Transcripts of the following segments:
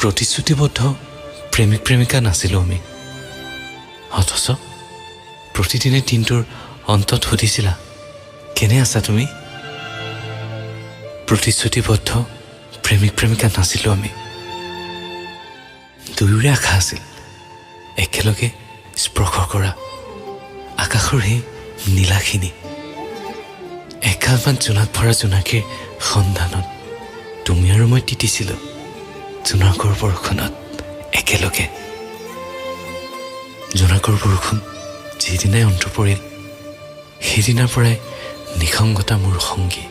প্ৰতিশ্ৰুতিবদ্ধ প্ৰেমিক প্ৰেমিকা নাছিলোঁ আমি। অথচ প্ৰতিদিনে দিনটোৰ অন্তত সুধিছিলা, কেনে আছা তুমি? প্ৰতিশ্ৰুতিবদ্ধ প্ৰেমিক প্ৰেমিকা নাছিলোঁ আমি। দুয়োৰে আশা আছিল একেলগে স্পৰ্শ কৰা আকাশৰ সেই নীলাখিনি। একালমান জোনাক ভৰা জোনাকীৰ সন্ধানত তুমি আৰু মই তিতিছিলোঁ জোনাকৰ বৰষুণত একেলগে। জোনাকৰ বৰষুণ যিদিনাই অন্ত পৰিল, সেইদিনাৰ পৰাই নিসংগতা মোৰ সংগী।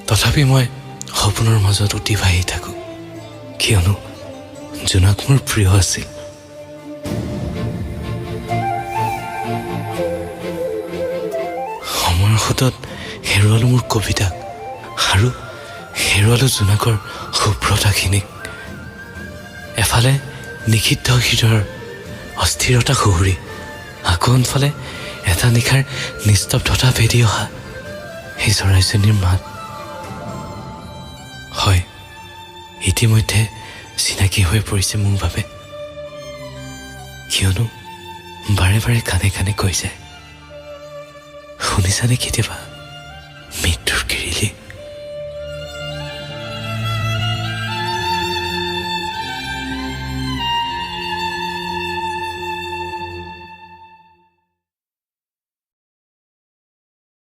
তথাপি মই সপোনৰ মাজত অতিবাহি থাকোঁ, কিয়নো জোনাক মোৰ প্ৰিয় আছিল। সময়ৰ সোঁতত হেৰুৱালোঁ মোৰ কবিতাক আৰু হেৰুৱালোঁ জোনাকৰ শুভ্ৰতাখিনিক। এফালে নিষিদ্ধ হৃদয়ৰ অস্থিৰতা সুহুৰি, আকৌ আনফালে এটা নিশাৰ নিস্তব্ধতা ভেদি অহা সেই চৰাইজনীৰ মাত। হয়, ইতিমধ্যে চিনাকি হৈ পৰিছে মোৰ বাবে, কিয়নো বাৰে বাৰে কাণে কাণে কৈ যায়, শুনিছানে কেতিয়াবা মিত